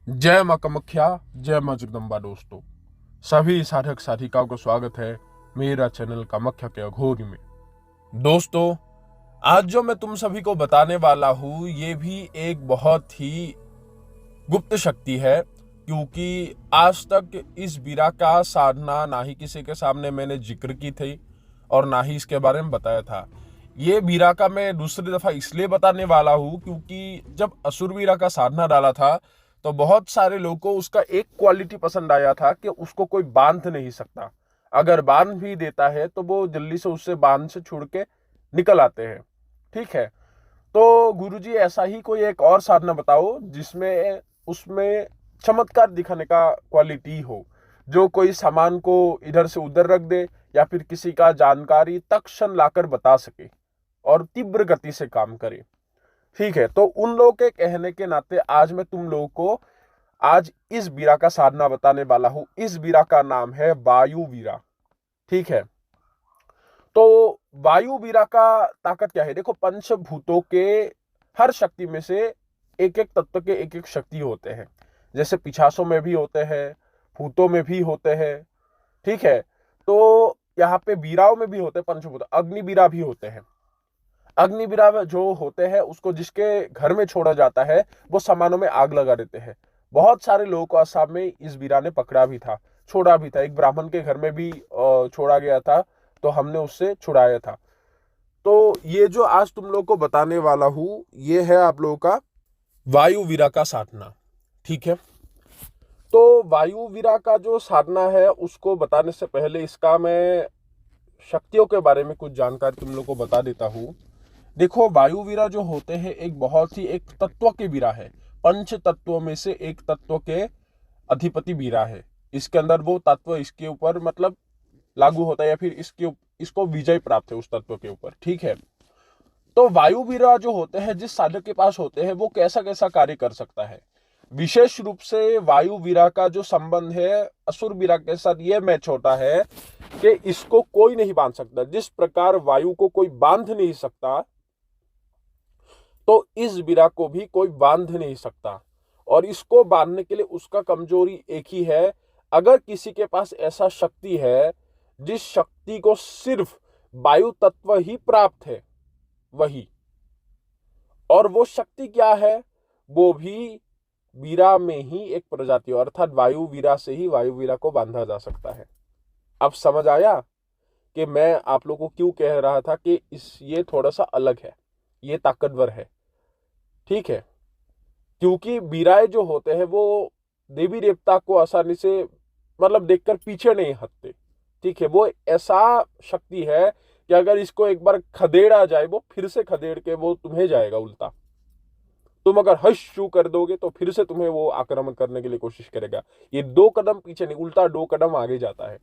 जय मां कामाख्या, जय मां जगदम्बा। दोस्तों, सभी साधक साधिकाओं का स्वागत है मेरा चैनल कामाख्या के अघोरी में। दोस्तों, आज जो मैं तुम सभी को बताने वाला हूं ये भी एक बहुत ही गुप्त शक्ति है, क्योंकि आज तक इस बीरा का साधना ना ही किसी के सामने मैंने जिक्र की थी और ना ही इसके बारे में बताया था। ये बीरा का मैं दूसरी दफा इसलिए बताने वाला हूं क्योंकि जब असुर बीरा का साधना डाला था तो बहुत सारे लोगों को उसका एक क्वालिटी पसंद आया था कि उसको कोई बांध नहीं सकता। अगर बांध भी देता है तो वो जल्दी से उससे बांध से छुड़ के निकल आते हैं। ठीक है, तो गुरुजी ऐसा ही कोई एक और साधना बताओ जिसमें उसमें चमत्कार दिखाने का क्वालिटी हो, जो कोई सामान को इधर से उधर रख दे या फिर किसी का जानकारी तत्क्षण लाकर बता सके और तीव्र गति से काम करे। ठीक है, तो उन लोगों के कहने के नाते आज मैं तुम लोगों को आज इस बीरा का साधना बताने वाला हूं। इस बीरा का नाम है वायु बीरा। ठीक है, तो वायु बीरा का ताकत क्या है? देखो, पंचभूतों के हर शक्ति में से एक एक तत्व के एक एक शक्ति होते हैं। जैसे पिछासों में भी होते हैं, भूतों में भी होते हैं। ठीक है, तो यहाँ पे बीराओं में भी होते हैं पंचभूत, अग्निबीरा भी होते हैं। अग्निबीरा जो होते हैं उसको जिसके घर में छोड़ा जाता है वो सामानों में आग लगा देते हैं। बहुत सारे लोगों को असम में इस बीरा ने पकड़ा भी था, छोड़ा भी था। एक ब्राह्मण के घर में भी छोड़ा गया था, तो हमने उससे छुड़ाया था। तो ये जो आज तुम लोग को बताने वाला हूं ये है आप लोगों का वायु वीरा का साधना। ठीक है, तो वायु वीरा का जो साधना है उसको बताने से पहले इसका मैं शक्तियों के बारे में कुछ जानकारी तुम लोग को बता देता हूं। देखो, वायु वीरा जो होते हैं एक बहुत ही एक तत्व के वीरा है। पंच तत्वों में से एक तत्व के अधिपति वीरा है। इसके अंदर वो तत्व इसके ऊपर मतलब लागू होता है या फिर इसको विजय प्राप्त है उस तत्व के ऊपर। ठीक है, तो वायु वीरा जो होते हैं जिस साधक के पास होते हैं वो कैसा कैसा कार्य कर सकता है। विशेष रूप से वायु वीरा का जो संबंध है असुर वीरा के साथ ये मैच होता है कि इसको कोई नहीं बांध सकता। जिस प्रकार वायु को कोई बांध नहीं सकता तो इस वीरा को भी कोई बांध नहीं सकता। और इसको बांधने के लिए उसका कमजोरी एक ही है। अगर किसी के पास ऐसा शक्ति है जिस शक्ति को सिर्फ वायु तत्व ही प्राप्त है वही, और वो शक्ति क्या है? वो भी वीरा में ही एक प्रजाति, अर्थात वायु वीरा से ही वायु वीरा को बांधा जा सकता है। अब समझ आया कि मैं आप लोगों को क्यों कह रहा था कि ये थोड़ा सा अलग है, ये ताकतवर है। ठीक है, क्योंकि वीराए जो होते हैं वो देवी देवता को आसानी से मतलब देखकर पीछे नहीं हटते। ठीक है, वो ऐसा शक्ति है कि अगर इसको एक बार खदेड़ा जाए वो फिर से खदेड़ के वो तुम्हें जाएगा उल्टा। तुम अगर हश शू कर दोगे तो फिर से तुम्हें वो आक्रमण करने के लिए कोशिश करेगा। ये 2 कदम पीछे नहीं, उल्टा 2 कदम आगे जाता है।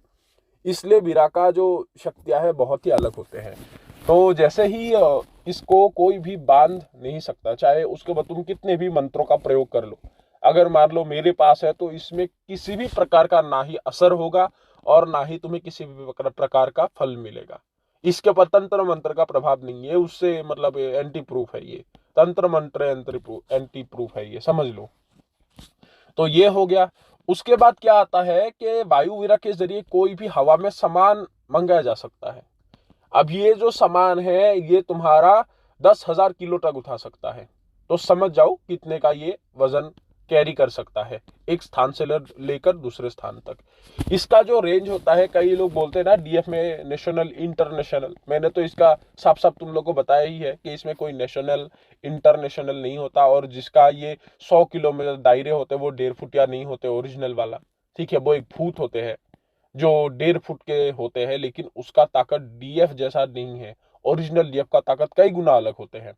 इसलिए वीरा का जो शक्तियां है बहुत ही अलग होते हैं। तो जैसे ही इसको कोई भी बांध नहीं सकता, चाहे उसके बाद तुम कितने भी मंत्रों का प्रयोग कर लो। अगर मान लो मेरे पास है तो इसमें किसी भी प्रकार का ना ही असर होगा और ना ही तुम्हें किसी भी प्रकार का फल मिलेगा। इसके ऊपर तंत्र मंत्र का प्रभाव नहीं है, उससे मतलब एंटी प्रूफ है ये। तंत्र मंत्र एंटी प्रूफ है ये, समझ लो। तो ये हो गया। उसके बाद क्या आता है कि वायु वीरा के जरिए कोई भी हवा में सामान मंगाया जा सकता है। अब ये जो सामान है ये तुम्हारा 10,000 किलो तक उठा सकता है। तो समझ जाओ कितने का ये वजन कैरी कर सकता है एक स्थान से लेकर दूसरे स्थान तक। इसका जो रेंज होता है, कई लोग बोलते हैं ना डीएफ में नेशनल इंटरनेशनल, मैंने तो इसका साफ साफ तुम लोग को बताया ही है कि इसमें कोई नेशनल इंटरनेशनल नहीं होता। और जिसका ये 100 किलोमीटर दायरे होते हैं वो 1.5 फुट या नहीं होते ओरिजिनल वाला। ठीक है, वो एक भूत होते हैं जो 1.5 फुट के होते हैं, लेकिन उसका ताकत डीएफ जैसा नहीं है। ओरिजिनल डीएफ का ताकत कई गुना अलग होते हैं।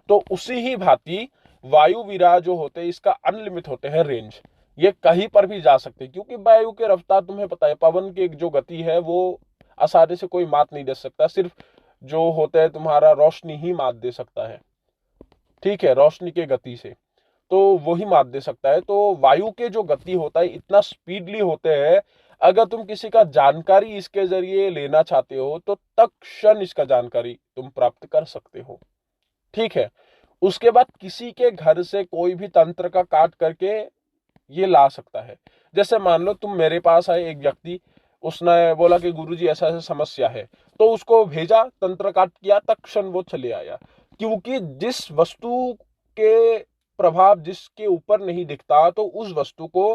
तो उसी ही भांति वायु वीरा जो होते हैं इसका अनलिमिट होते हैं रेंज। ये कहीं पर भी जा सकते हैं क्योंकि वायु के रफ्तार तुम्हें पता है, पवन की जो गति है वो आसानी से कोई मात नहीं दे सकता। सिर्फ जो होता है तुम्हारा रोशनी ही मात दे सकता है। ठीक है, रोशनी के गति से तो वही मात दे सकता है। तो वायु के जो गति होता है इतना स्पीडली होते हैं, अगर तुम किसी का जानकारी इसके जरिए लेना चाहते हो तो तत्क्षण इसका जानकारी तुम प्राप्त कर सकते हो। ठीक है, उसके बाद किसी के घर से कोई भी तंत्र का काट करके ये ला सकता है। जैसे मान लो तुम मेरे पास आए एक व्यक्ति, उसने बोला कि गुरुजी ऐसा ऐसा समस्या है, तो उसको भेजा, तंत्र काट किया, तत्क्षण वो चले आया। क्योंकि जिस वस्तु के प्रभाव जिसके ऊपर नहीं दिखता, तो उस वस्तु को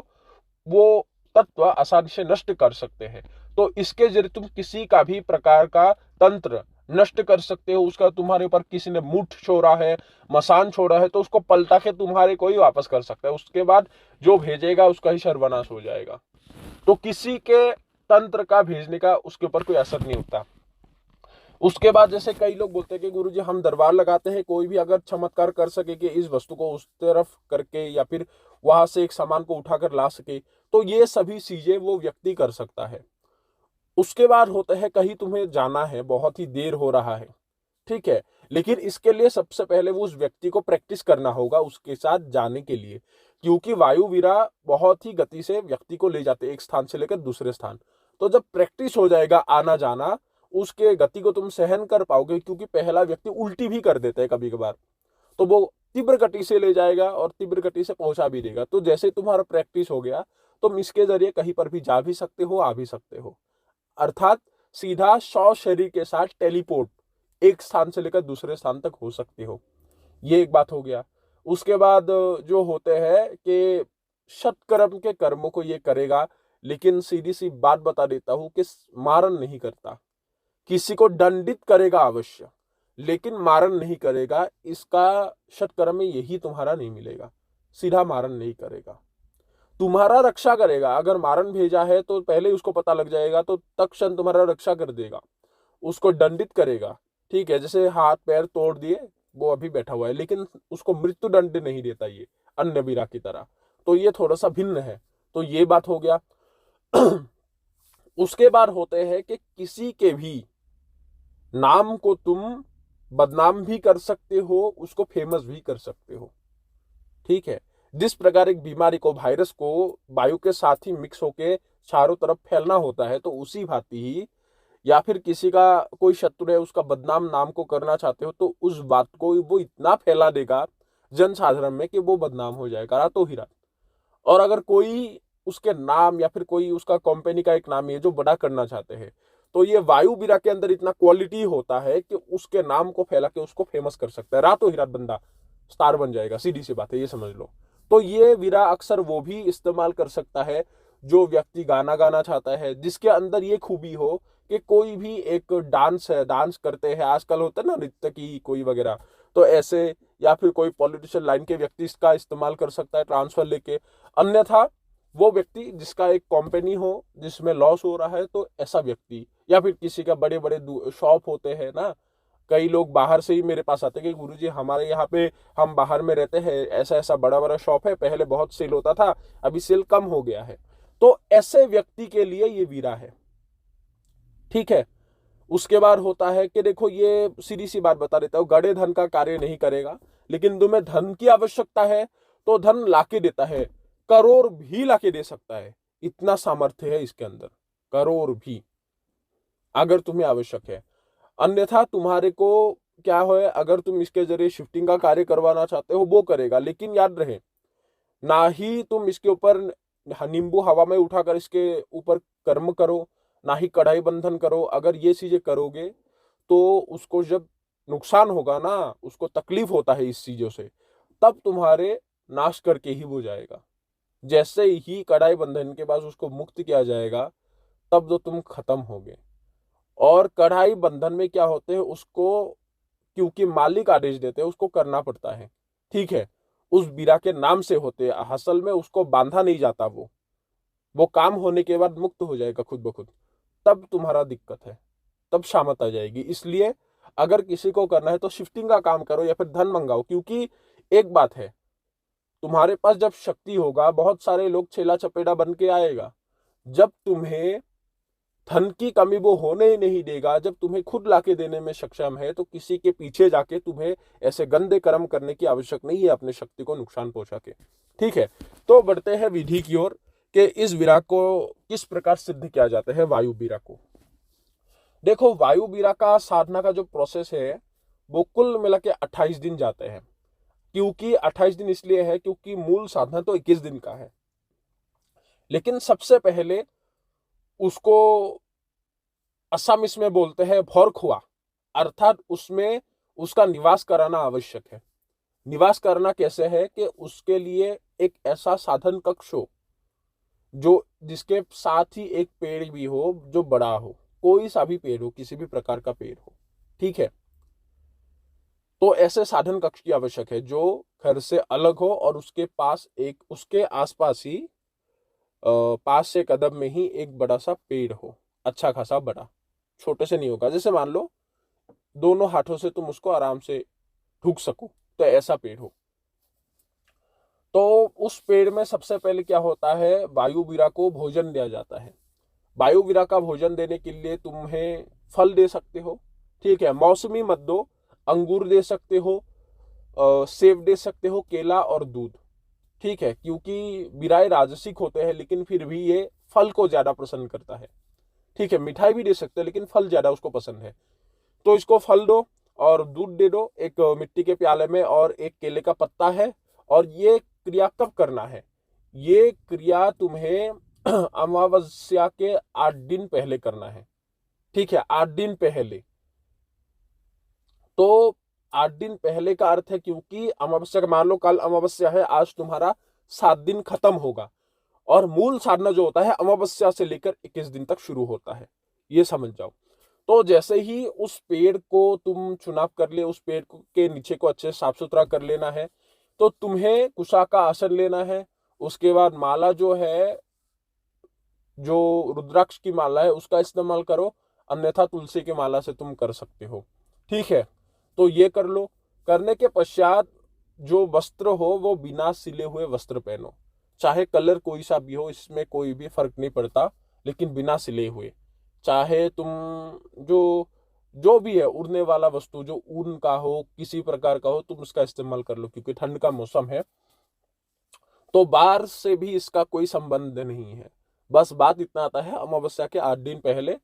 वो तत्व आसानी से नष्ट कर सकते हैं। तो इसके जरिए तुम किसी का भी प्रकार का तंत्र नष्ट कर सकते हो। उसका तुम्हारे ऊपर किसी ने मुठ छोड़ा है, मसान छोड़ा है, तो उसको पलटा के तुम्हारे को ही वापस कर सकता है। उसके बाद जो भेजेगा उसका ही सर्वनाश हो जाएगा। तो किसी के तंत्र का भेजने का उसके ऊपर कोई असर नहीं होता। उसके बाद जैसे कई लोग बोलते हैं कि गुरुजी हम दरबार लगाते हैं, कोई भी अगर चमत्कार कर सके कि इस वस्तु को उस तरफ करके या फिर वहां से एक सामान को उठाकर ला सके, तो ये सभी चीजें वो व्यक्ति कर सकता है। उसके बाद होता है कहीं तुम्हें जाना है, बहुत ही देर हो रहा है, ठीक है, लेकिन इसके लिए सबसे पहले वो उस व्यक्ति को प्रैक्टिस करना होगा उसके साथ जाने के लिए। क्योंकि वायु वीरा बहुत ही गति से व्यक्ति को ले जाते हैं एक स्थान से लेकर दूसरे स्थान। तो जब प्रैक्टिस हो जाएगा आना जाना, उसके गति को तुम सहन कर पाओगे। क्योंकि पहला व्यक्ति उल्टी भी कर देता है कभी कभार, तो वो तीव्र गति से ले जाएगा और तीव्र गति से पहुंचा भी देगा। तो जैसे तुम्हारा प्रैक्टिस हो गया, तुम इसके जरिए कहीं पर भी जा भी सकते हो, आ भी सकते हो। अर्थात सीधा 100 शरीर के साथ टेलीपोर्ट एक स्थान से लेकर दूसरे स्थान तक हो सकते हो। ये एक बात हो गया। उसके बाद जो होते हैं कि सत्कर्म के कर्मों को ये करेगा, लेकिन सीधी सी बात बता देता हूं कि मारन नहीं करता। किसी को दंडित करेगा अवश्य, लेकिन मारन नहीं करेगा। इसका सत्कर्म में यही तुम्हारा नहीं मिलेगा। सीधा मारन नहीं करेगा, तुम्हारा रक्षा करेगा। अगर मारन भेजा है तो पहले उसको पता लग जाएगा, तो तत्क्षण तुम्हारा रक्षा कर देगा, उसको दंडित करेगा। ठीक है, जैसे हाथ पैर तोड़ दिए, वो अभी बैठा हुआ है, लेकिन उसको मृत्यु दंड नहीं देता ये अन्य वीरा की तरह। तो ये थोड़ा सा भिन्न है। तो ये बात हो गया। उसके बाद होते हैं कि किसी के भी नाम को तुम बदनाम भी कर सकते हो, उसको फेमस भी कर सकते हो। ठीक है, जिस प्रकार एक बीमारी को, वायरस को वायु के साथ ही मिक्स होके चारों तरफ फैलना होता है, तो उसी भांति ही या फिर किसी का कोई शत्रु है, उसका बदनाम नाम को करना चाहते हो, तो उस बात को वो इतना फैला देगा जनसाधारण में कि वो बदनाम हो जाएगा रातों ही रात। और अगर कोई उसके नाम या फिर कोई उसका कंपनी का एक नाम है जो बड़ा करना चाहते हैं, तो ये वायु वीरा के अंदर इतना क्वालिटी होता है कि उसके नाम को फैला के उसको फेमस कर सकता है। रातों ही रात बंदा स्टार बन जाएगा, सीधी सी बात है, ये समझ लो। तो ये वीरा अक्सर वो भी इस्तेमाल कर सकता है जो व्यक्ति गाना गाना चाहता है, जिसके अंदर ये खूबी हो कि कोई भी एक डांस है, डांस करते हैं आजकल, होता है ना नृत्य की कोई वगैरह, तो ऐसे, या फिर कोई पॉलिटिशियन लाइन के व्यक्ति इसका इस्तेमाल कर सकता है ट्रांसफर लेके। अन्यथा वो व्यक्ति जिसका एक कंपनी हो जिसमें लॉस हो रहा है, तो ऐसा व्यक्ति, या फिर किसी का बड़े बड़े शॉप होते हैं ना, कई लोग बाहर से ही मेरे पास आते हैं कि गुरुजी हमारे यहाँ पे, हम बाहर में रहते हैं, ऐसा ऐसा बड़ा बड़ा शॉप है, पहले बहुत सेल होता था, अभी सेल कम हो गया है। तो ऐसे व्यक्ति के लिए ये वीरा है। ठीक है, उसके बाद होता है कि देखो, ये सीधी सी बात बता देता हूँ, गड़े धन का कार्य नहीं करेगा, लेकिन तुम्हें धन की आवश्यकता है तो धन लाके देता है, करोड़ भी लाके दे सकता है। इतना सामर्थ्य है इसके अंदर, करोड़ भी अगर तुम्हें आवश्यक है। अन्यथा तुम्हारे को क्या है, अगर तुम इसके जरिए शिफ्टिंग का कार्य करवाना चाहते हो वो करेगा, लेकिन याद रहे, ना ही तुम इसके ऊपर नींबू हवा में उठाकर इसके ऊपर कर्म करो, ना ही कढ़ाई बंधन करो। अगर ये चीजें करोगे तो उसको जब नुकसान होगा ना, उसको तकलीफ होता है इस चीजों से, तब तुम्हारे नाश करके ही वो जाएगा। जैसे ही कढ़ाई बंधन के बाद उसको मुक्त किया जाएगा, तब तो तुम खत्म होगे। और कढ़ाई बंधन में क्या होते हैं, उसको क्योंकि मालिक आदेश देते हैं उसको करना पड़ता है। ठीक है, उस बीरा के नाम से होते हैं, असल में उसको बांधा नहीं जाता, वो काम होने के बाद मुक्त हो जाएगा खुद ब खुद। तब तुम्हारा दिक्कत है, तब शामत आ जाएगी। इसलिए अगर किसी को करना है तो शिफ्टिंग का काम करो या फिर धन मंगाओ। क्योंकि एक बात है, तुम्हारे पास जब शक्ति होगा, बहुत सारे लोग छेला चपेटा बन के आएगा। जब तुम्हें धन की कमी वो होने ही नहीं देगा, जब तुम्हें खुद लाके देने में सक्षम है, तो किसी के पीछे जाके तुम्हें ऐसे गंदे कर्म करने की आवश्यक नहीं है अपने शक्ति को नुकसान पहुंचा के। ठीक है, तो बढ़ते हैं विधि की ओर कि इस वीरा को किस प्रकार सिद्ध किया जाता है। वायु वीरा को देखो, वायु वीरा का साधना का जो प्रोसेस है वो कुल मिला के 28 दिन जाते हैं। क्योंकि 28 दिन इसलिए है क्योंकि मूल साधना तो 21 दिन का है। लेकिन सबसे पहले उसको असमिस में बोलते हैं भोरखुआ, अर्थात उसमें उसका निवास कराना आवश्यक है। निवास करना कैसे है कि उसके लिए एक ऐसा साधन कक्ष हो जो जिसके साथ ही एक पेड़ भी हो जो बड़ा हो, कोई सा भी पेड़ हो, किसी भी प्रकार का पेड़ हो, ठीक है। तो ऐसे साधन कक्ष की आवश्यक है जो घर से अलग हो और उसके पास एक उसके आसपास ही 5 से कदम में ही एक बड़ा सा पेड़ हो, अच्छा खासा बड़ा, छोटे से नहीं होगा। जैसे मान लो दोनों हाथों से तुम उसको आराम से ढूक सको, तो ऐसा पेड़ हो। तो उस पेड़ में सबसे पहले क्या होता है, वायुवीरा को भोजन दिया जाता है। वायुवीरा का भोजन देने के लिए तुम्हें फल दे सकते हो, ठीक है। मौसमी मत दो, अंगूर दे सकते हो, सेब दे सकते हो, केला और दूध, ठीक है। क्योंकि बिराए राजसिक होते हैं लेकिन फिर भी ये फल को ज्यादा पसंद करता है, ठीक है। मिठाई भी दे सकते हैं लेकिन फल ज्यादा उसको पसंद है। तो इसको फल दो और दूध दे दो एक मिट्टी के प्याले में, और एक केले का पत्ता है। और ये क्रिया कब करना है, ये क्रिया तुम्हें अमावस्या के 8 दिन पहले करना है, ठीक है। 8 दिन पहले। तो 8 दिन पहले का अर्थ है क्योंकि अमावस्या का, मान लो कल अमावस्या है, आज तुम्हारा 7 दिन खत्म होगा, और मूल साधना जो होता है अमावस्या से लेकर 21 दिन तक शुरू होता है, ये समझ जाओ। तो जैसे ही उस पेड़ को तुम चुनाव कर ले, उस पेड़ के नीचे को अच्छे साफ सुथरा कर लेना है, तो तुम्हें कुशा का आसन लेना है। उसके बाद माला जो है, जो रुद्राक्ष की माला है उसका इस्तेमाल करो, अन्यथा तुलसी की माला से तुम कर सकते हो, ठीक है। तो ये कर लो। करने के पश्चात जो वस्त्र हो वो बिना सिले हुए वस्त्र पहनो, चाहे कलर कोई सा भी हो, इसमें कोई भी फर्क नहीं पड़ता, लेकिन बिना सिले हुए। चाहे तुम जो जो भी है उड़ने वाला वस्तु, जो ऊन का हो, किसी प्रकार का हो, तुम उसका इस्तेमाल कर लो, क्योंकि ठंड का मौसम है। तो बाहर से भी इसका कोई संबंध नहीं है। बस बात इतना आता है, अमावस्या के 8 दिन पहले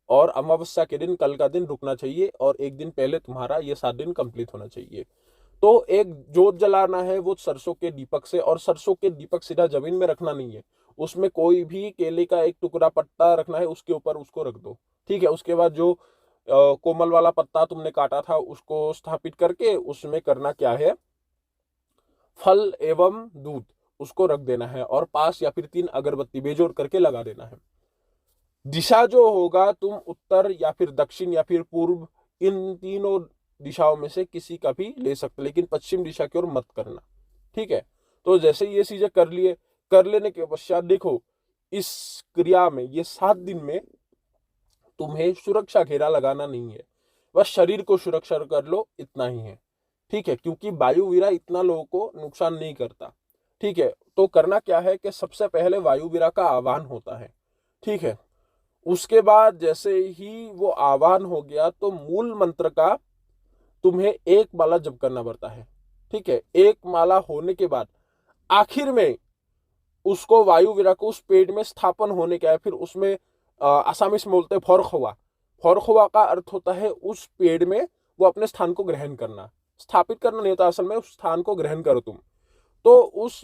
और अमावस्या के दिन कल का दिन रुकना चाहिए, और एक दिन पहले तुम्हारा ये 7 दिन कंप्लीट होना चाहिए। तो एक जोत जलाना है, वो सरसों के दीपक से, और सरसों के दीपक सीधा जमीन में रखना नहीं है, उसमें कोई भी केले का एक टुकड़ा पत्ता रखना है, उसके ऊपर उसको रख दो, ठीक है। उसके बाद जो कोमल वाला पत्ता तुमने काटा था उसको स्थापित करके उसमें करना क्या है, फल एवं दूध उसको रख देना है, और 5 या फिर 3 अगरबत्ती बेजोड़ करके लगा देना है। दिशा जो होगा, तुम उत्तर या फिर दक्षिण या फिर पूर्व, इन तीनों दिशाओं में से किसी का भी ले सकते, लेकिन पश्चिम दिशा की ओर मत करना, ठीक है। तो जैसे ये चीजें कर लिए, कर लेने के पश्चात देखो, इस क्रिया में ये 7 दिन में तुम्हें सुरक्षा घेरा लगाना नहीं है, बस शरीर को सुरक्षा कर लो, इतना ही है, ठीक है। क्योंकि वायुवीरा इतना लोगों को नुकसान नहीं करता, ठीक है। तो करना क्या है कि सबसे पहले वायुवीरा का आह्वान होता है, ठीक है। उसके बाद जैसे ही वो आह्वान हो गया तो मूल मंत्र का तुम्हें एक माला जप करना पड़ता है, ठीक है। एक माला होने के बाद आखिर में उसको वायुवीरा को उस पेड़ में स्थापन होने का है, फिर उसमें आसामीज में बोलते हैं फौरखुआ। फौरखुआ का अर्थ होता है उस पेड़ में वो अपने स्थान को ग्रहण करना, स्थापित करना नहीं होता, असल में उस स्थान को ग्रहण करो तुम। तो उस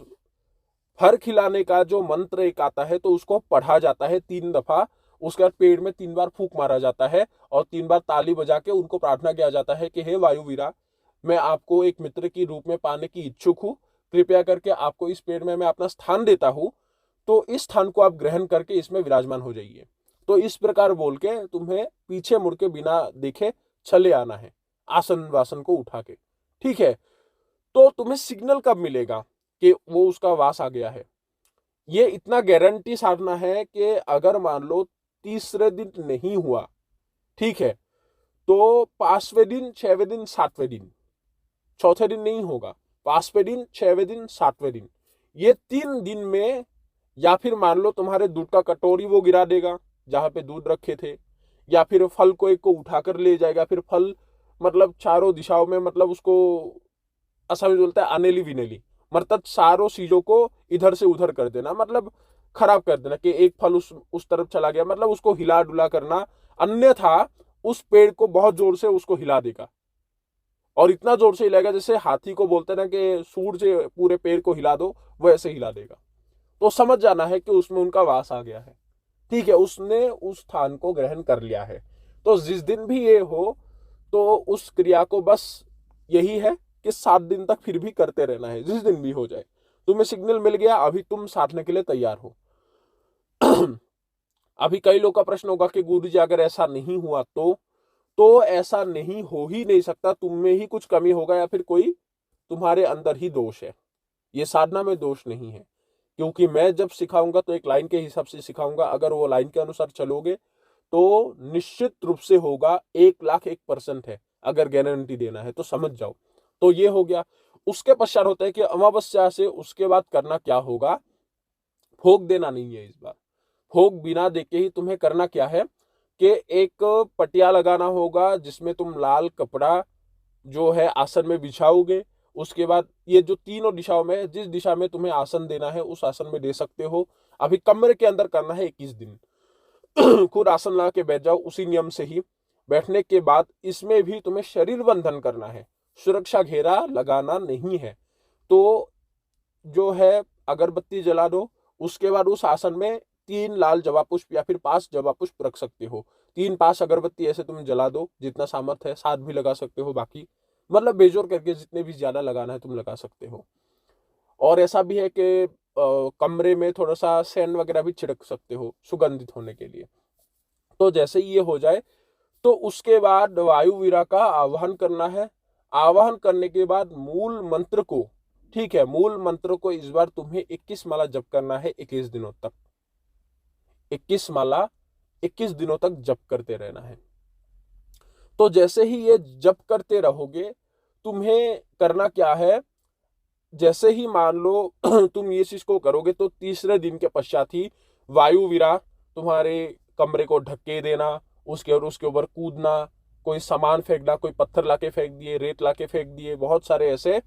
फर खिलाने का जो मंत्र एक आता है, तो उसको पढ़ा जाता है 3 दफा। उसके बाद पेड़ में 3 बार फूंक मारा जाता है, और 3 बार ताली बजा के उनको प्रार्थना किया जाता है कि हे वायुवीरा, मैं आपको एक मित्र की रूप में पाने की इच्छुक हूँ, कृपया करके आपको इस पेड़ में मैं अपना स्थान देता हूँ, तो इस स्थान को आप ग्रहण करके इसमें विराजमान हो जाइए। तो इस प्रकार बोल के तुम्हें पीछे मुड़ के बिना देखे चले आना है, आसन वासन को उठा के, ठीक है। तो तुम्हें सिग्नल कब मिलेगा कि वो उसका वास आ गया है, ये इतना गारंटी साधना है कि अगर मान लो तीसरे दिन नहीं हुआ, ठीक है, तो 5वें दिन, 6वें दिन, 7वें दिन, चौथे दिन नहीं होगा, 5वें दिन, 6वें दिन, 7वें दिन, ये 3 दिन में, या फिर मान लो तुम्हारे दूध का कटोरी वो गिरा देगा जहां पे दूध रखे थे, या फिर फल को एक को उठाकर ले जाएगा, फिर फल मतलब चारों दिशाओं में, मतलब उसको असम में बोलता है अनेली विनेली, मतलब सारों चीजों को इधर से उधर कर देना, मतलब खराब कर देना, कि एक फल उस तरफ चला गया, मतलब उसको हिला डुला करना, अन्यथा उस पेड़ को बहुत जोर से उसको हिला देगा, और इतना जोर से हिलाएगा जैसे हाथी को बोलते ना कि सूर से पूरे पेड़ को हिला दो, वैसे हिला देगा। तो समझ जाना है कि उसमें उनका वास आ गया है। ठीक है, उसने उस स्थान को ग्रहण कर लिया है। तो जिस दिन भी ये हो तो उस क्रिया को बस यही है कि 7 दिन तक फिर भी करते रहना है, जिस दिन भी हो जाए। तुम्हें सिग्नल मिल गया, अभी तुम साधने के लिए तैयार हो। अभी कई लोग का प्रश्न होगा कि गुरु जी अगर ऐसा नहीं हुआ तो ऐसा नहीं हो ही नहीं सकता, तुम में ही कुछ कमी होगा या फिर कोई तुम्हारे अंदर ही दोष है। ये साधना में दोष नहीं है, क्योंकि मैं जब सिखाऊंगा तो एक लाइन के हिसाब से सिखाऊंगा। अगर वो लाइन के अनुसार चलोगे तो निश्चित रूप से होगा, 1,01,000% है। अगर गारंटी देना है तो समझ जाओ। तो ये हो गया। उसके पश्चात होता है कि अमावस्या से उसके बाद करना क्या होगा, भोग देना नहीं है इस बार। भोग बिना देके ही तुम्हें करना क्या है कि एक पटिया लगाना होगा जिसमें तुम लाल कपड़ा जो है आसन में बिछाओगे। उसके बाद ये जो तीनों दिशाओं में, जिस दिशा में तुम्हें आसन देना है उस आसन में दे सकते हो। अभी कमरे के अंदर करना है 21 दिन। खुद आसन ला के बैठ जाओ उसी नियम से ही। बैठने के बाद इसमें भी तुम्हें शरीर बंधन करना है, सुरक्षा घेरा लगाना नहीं है। तो जो है अगरबत्ती जला दो। उसके बाद उस आसन में 3 लाल जवा पुष्प या फिर 5 जवा पुष्प रख सकते हो। 3-5 अगरबत्ती ऐसे तुम जला दो, जितना सामर्थ्य है। 7 भी लगा सकते हो, बाकी मतलब बेजोर करके जितने भी ज्यादा लगाना है तुम लगा सकते हो। और ऐसा भी है कि कमरे में थोड़ा सा सैंड वगैरह भी छिड़क सकते हो सुगंधित होने के लिए। तो जैसे ही ये हो जाए तो उसके बाद वायु वीरा का आवाहन करना है। आवाहन करने के बाद मूल मंत्र को, ठीक है, मूल मंत्र को इस बार तुम्हें 21 माला जप करना है। 21 दिनों तक 21 माला 21 दिनों तक जप करते रहना है। तो जैसे ही ये जप करते रहोगे, तुम्हें करना क्या है, जैसे ही मान लो तुम ये चीज को करोगे तो तीसरे दिन के पश्चात ही वायु वीरा तुम्हारे कमरे को ढके देना, उसके ऊपर कूदना, कोई सामान फेंकना, कोई पत्थर लाके फेंक दिए, रेत लाके फेंक दिए, बहुत सारे ऐसे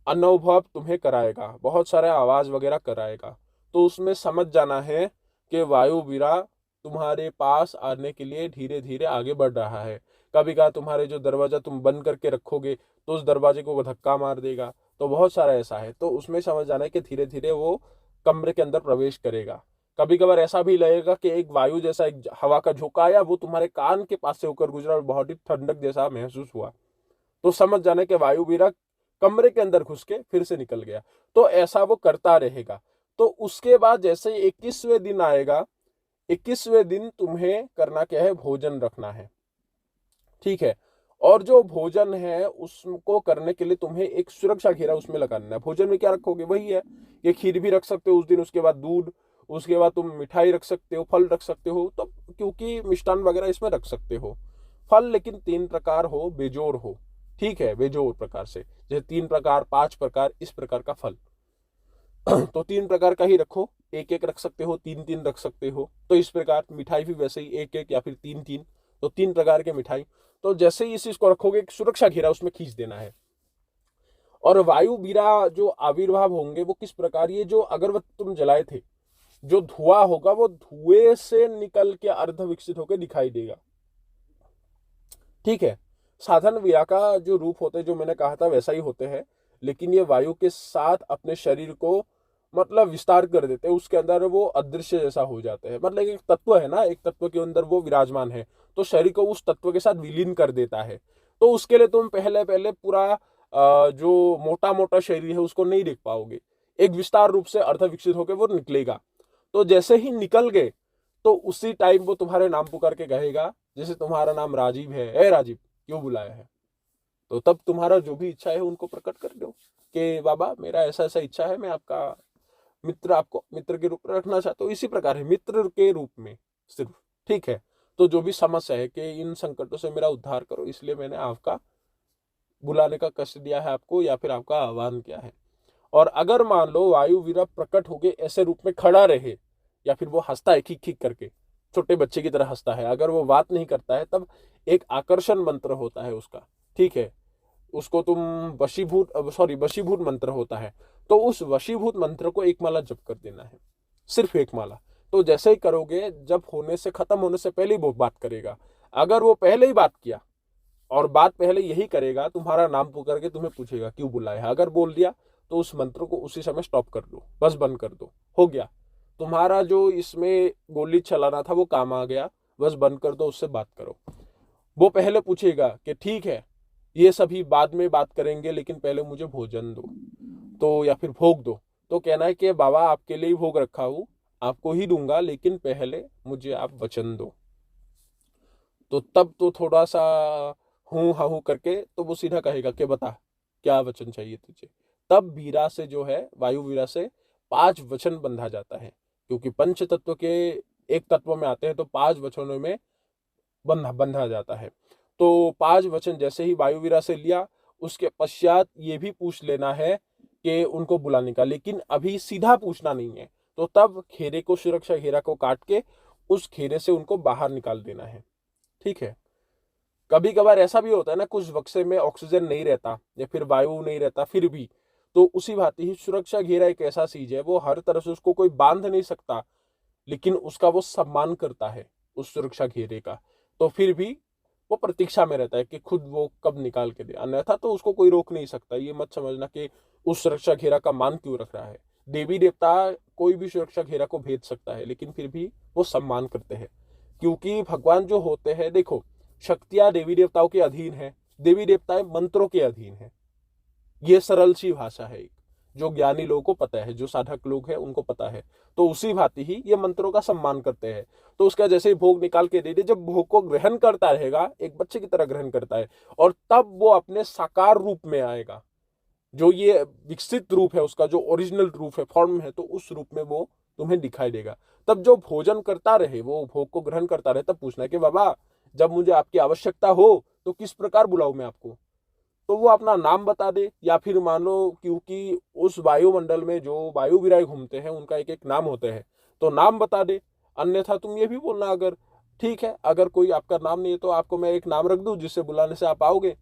अनुभव तुम्हें कराएगा, बहुत सारे आवाज वगैरह कराएगा। तो उसमें समझ जाना है कि वायु वीरा तुम्हारे पास आने के लिए धीरे धीरे आगे बढ़ रहा है। कभी कभी तुम्हारे जो दरवाजा तुम बंद करके रखोगे तो उस दरवाजे को धक्का मार देगा। तो बहुत सारा ऐसा है, तो उसमें समझ जाना है कि धीरे धीरे वो कमरे के अंदर प्रवेश करेगा। कभी कभार ऐसा भी लगेगा कि एक वायु जैसा, एक हवा का झोंका आया, वो तुम्हारे कान के पास से होकर गुजरा और बहुत ही ठंडक जैसा महसूस हुआ। तो समझ जाने के वायु वीरा कमरे के अंदर घुस के फिर से निकल गया। तो ऐसा वो करता रहेगा। तो उसके बाद जैसे 21वें दिन आएगा, 21वें दिन तुम्हें करना क्या है, भोजन रखना है। ठीक है, और जो भोजन है उसको करने के लिए तुम्हें एक सुरक्षा घेरा उसमें लगाना है। भोजन में क्या रखोगे, वही है, ये खीर भी रख सकते हो उस दिन, उसके बाद दूध, उसके बाद तुम मिठाई रख सकते हो, फल रख सकते हो। तो क्योंकि मिष्टान वगैरह इसमें रख सकते हो फल, लेकिन 3 प्रकार हो, बेजोर हो। ठीक है, बेजोर प्रकार से, जैसे 3 प्रकार 5 प्रकार इस प्रकार का फल। तो 3 प्रकार का ही रखो, एक एक रख सकते हो, 3-3 रख सकते हो। तो इस प्रकार मिठाई भी वैसे ही एक एक या फिर 3-3, तो 3 प्रकार के मिठाई। तो जैसे ही इस चीज को रखोगे, एक सुरक्षा घेरा उसमें खींच देना है। और वायु वीरा जो आविर्भाव होंगे वो किस प्रकार, ये जो अगरबत्ती तुम जलाए थे, जो धुआं होगा वो धुएं से निकल के अर्ध विकसित होकर दिखाई देगा। ठीक है, साधन वीरा का जो रूप होते हैं, जो मैंने कहा था वैसा ही होते हैं, लेकिन ये वायु के साथ अपने शरीर को मतलब विस्तार कर देते हैं। उसके अंदर वो अदृश्य जैसा हो जाते हैं। मतलब एक तत्व है ना, एक तत्व के अंदर वो विराजमान है, तो शरीर को उस तत्व के साथ विलीन कर देता है। तो उसके लिए तुम पहले पहले पूरा जो मोटा मोटा शरीर है उसको नहीं देख पाओगे। एक विस्तार रूप से अर्ध विकसित होकर वो निकलेगा। तो जैसे ही निकल गए तो उसी टाइम वो तुम्हारे नाम पुकार के कहेगा, जैसे तुम्हारा नाम राजीव है, ए राजीव क्यों बुलाया है। तो तब तुम्हारा जो भी इच्छा है उनको प्रकट कर दो कि बाबा मेरा ऐसा ऐसा इच्छा है, मैं आपका मित्र, आपको मित्र के रूप में रखना चाहता हूँ। इसी प्रकार है, मित्र के रूप में सिर्फ। ठीक है, तो जो भी समस्या है कि इन संकटों से मेरा उद्धार करो, इसलिए मैंने आपका बुलाने का कष्ट दिया है आपको, या फिर आपका आह्वान किया है। और अगर मान लो वायु वीरा प्रकट होके ऐसे रूप में खड़ा रहे, या फिर वो हंसता है खिक खिक करके, छोटे बच्चे की तरह हंसता है, अगर वो बात नहीं करता है, तब एक आकर्षण मंत्र होता है उसका। ठीक है, उसको तुम वशीभूत मंत्र होता है। तो उस वशीभूत मंत्र को 1 माला जप कर देना है, सिर्फ 1 माला। तो जैसे ही करोगे, जब होने से खत्म होने से पहले ही वो बात करेगा। अगर वो पहले ही बात किया और बात पहले यही करेगा, तुम्हारा नाम पुकार के तुम्हें पूछेगा क्यों बुलाया है, अगर बोल दिया तो उस मंत्र को उसी समय स्टॉप कर दो, बस बंद कर दो, हो गया। तुम्हारा जो इसमें गोली चलाना था वो काम आ गया, बस बंद कर दो, उससे बात करो। वो पहले पूछेगा कि ठीक है ये सभी बाद में बात करेंगे, लेकिन पहले मुझे भोजन दो, तो या फिर भोग दो। तो कहना है कि बाबा आपके लिए ही भोग रखा हूं, आपको ही दूंगा, लेकिन पहले मुझे आप वचन दो। तो तब तो थोड़ा सा हूं हाँ करके तो वो सीधा कहेगा कि बता क्या वचन चाहिए तुझे। तब वीरा से जो है, वायु वीरा से 5 वचन बंधा जाता है, क्योंकि पंच तत्व के एक तत्व में आते हैं तो 5 वचनों में बंधा जाता है। तो 5 वचन जैसे ही वायु वीरा से लिया, उसके पश्चात ये भी पूछ लेना है कि उनको बुलाने का, लेकिन अभी सीधा पूछना नहीं है। तो तब घेरे को, सुरक्षा घेरा को काट के उस घेरे से उनको बाहर निकाल देना है। ठीक है। कभी कभार ऐसा भी होता है ना, कुछ बक्से में ऑक्सीजन नहीं रहता या फिर वायु नहीं रहता, फिर भी तो उसी भांति ही सुरक्षा घेरा एक ऐसा चीज है, वो हर तरह से उसको कोई बांध नहीं सकता, लेकिन उसका वो सम्मान करता है उस सुरक्षा घेरे का। तो फिर भी वो प्रतीक्षा में रहता है कि खुद वो कब निकाल के दे, अन्यथा तो उसको कोई रोक नहीं सकता। ये मत समझना कि उस सुरक्षा घेरा का मान क्यों रख रहा है। देवी देवता कोई भी सुरक्षा घेरा को भेज सकता है, लेकिन फिर भी वो सम्मान करते हैं, क्योंकि भगवान जो होते हैं, देखो शक्तियां देवी देवताओं के अधीन है, देवी देवताएं मंत्रों के अधीन है। ये सरल सी भाषा है, जो ज्ञानी लोगों को पता है, जो साधक लोग हैं उनको पता है। तो उसी भांति ही ये मंत्रों का सम्मान करते हैं। तो उसका जैसे ही भोग निकाल के दे दे, जब भोग को ग्रहण करता रहेगा, एक बच्चे की तरह ग्रहण करता है, और तब वो अपने साकार रूप में आएगा, जो ये विकसित रूप है उसका, जो ओरिजिनल रूप है, फॉर्म है, तो उस रूप में वो तुम्हें दिखाई देगा। तब जो भोजन करता रहे, वो भोग को ग्रहण करता रहे, तब पूछना है कि बाबा जब मुझे आपकी आवश्यकता हो तो किस प्रकार बुलाऊं मैं आपको। तो वो अपना नाम बता दे, या फिर मान लो क्योंकि उस वायुमंडल में जो वायु विराय घूमते हैं उनका एक एक नाम होते हैं, तो नाम बता दे। अन्यथा तुम ये भी बोलना, अगर ठीक है अगर कोई आपका नाम नहीं है तो आपको मैं एक नाम रख दूं जिससे बुलाने से आप आओगे,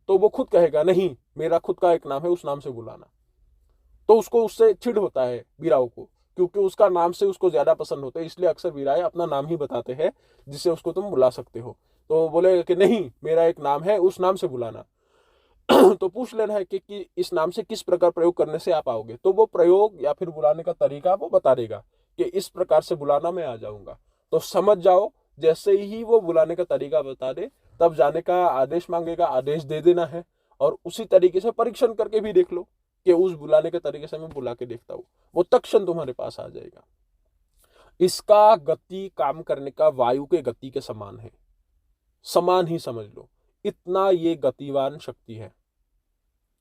तो वो खुद कहेगा नहीं मेरा खुद का एक नाम है, उस नाम से बुलाना। तो उसको उससे चिढ़ होता है वीराओं को, क्योंकि उसका नाम से उसको ज्यादा पसंद होता है, इसलिए अक्सर वीराएं अपना नाम ही बताते हैं जिससे उसको तुम बुला सकते हो। तो बोलेगा कि नहीं मेरा एक नाम है, उस नाम से बुलाना। तो पूछ लेना है कि इस नाम से किस प्रकार प्रयोग करने से आप आओगे। तो वो प्रयोग या फिर बुलाने का तरीका वो बता देगा कि इस प्रकार से बुलाना मैं आ जाऊंगा। तो समझ जाओ, जैसे ही वो बुलाने का तरीका बता दे, तब जाने का आदेश मांगेगा, आदेश दे देना है, और उसी तरीके से परीक्षण करके भी देख लो कि उस बुलाने के तरीके से मैं बुला के देखता हूँ, वो तत्क्षण तुम्हारे पास आ जाएगा। इसका गति काम करने का वायु के गति के समान है, समान ही समझ लो, इतना ये गतिवान शक्ति है,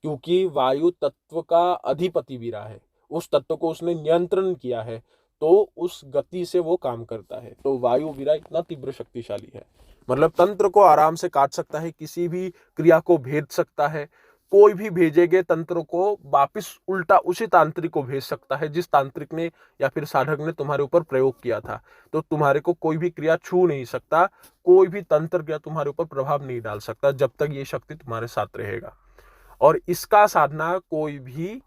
क्योंकि वायु तत्व का अधिपति वीरा है, उस तत्व को उसने नियंत्रण किया है, तो उस गति से वो काम करता है। तो वायु वीरा इतना तीव्र शक्तिशाली है, मतलब तंत्र को आराम से काट सकता है, किसी भी क्रिया को भेज सकता है, कोई भी भेजेगे तंत्र को वापिस उल्टा उसी तांत्रिक को भेज सकता है जिस तांत्रिक ने या फिर साधक ने तुम्हारे ऊपर प्रयोग किया था। तो तुम्हारे को कोई भी क्रिया छू नहीं सकता, कोई भी तंत्र क्रिया तुम्हारे ऊपर प्रभाव नहीं डाल सकता जब तक ये शक्ति तुम्हारे साथ रहेगा। और इसका साधना कोई भी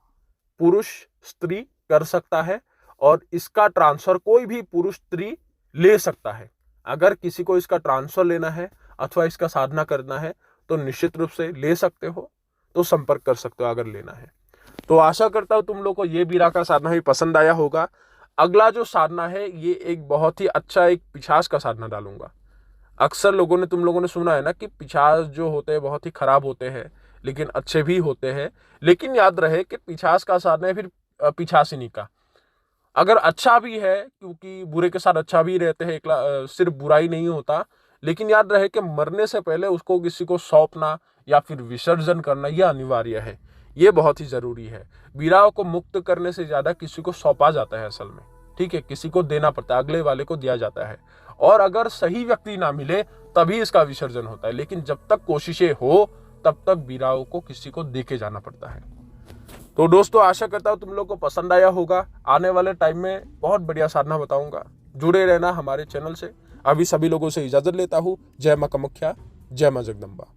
पुरुष स्त्री कर सकता है, और इसका ट्रांसफर कोई भी पुरुष स्त्री ले सकता है। अगर किसी को इसका ट्रांसफर लेना है अथवा इसका साधना करना है तो निश्चित रूप से ले सकते हो, तो संपर्क कर सकते हो अगर लेना है। तो आशा करता हूं तुम लोग को ये वीरा का साधना भी पसंद आया होगा। अगला जो साधना है ये एक बहुत ही अच्छा एक पिशाच का साधना डालूंगा। अक्सर तुम लोगों ने सुना है ना कि पिशाच जो होते हैं बहुत ही खराब होते हैं, लेकिन अच्छे भी होते हैं। लेकिन याद रहे कि पिशाच का साधना है फिर पिशाचिनी का। अगर अच्छा भी है, क्योंकि बुरे के साथ अच्छा भी रहते हैं, सिर्फ बुरा ही नहीं होता, लेकिन याद रहे कि मरने से पहले उसको किसी को सौंपना या फिर विसर्जन करना यह अनिवार्य है, ये बहुत ही जरूरी है। वीराओं को मुक्त करने से ज्यादा किसी को सौंपा जाता है असल में, ठीक है, किसी को देना पड़ता है, अगले वाले को दिया जाता है, और अगर सही व्यक्ति ना मिले तभी इसका विसर्जन होता है। लेकिन जब तक कोशिशें हो तब तक वीराओं को किसी को देके जाना पड़ता है। तो दोस्तों आशा करता हूँ तुम लोग को पसंद आया होगा। आने वाले टाइम में बहुत बढ़िया साधना बताऊंगा, जुड़े रहना हमारे चैनल से। अभी सभी लोगों से इजाजत लेता हूँ। जय मां कामाख्या, जय मां जगदम्बा।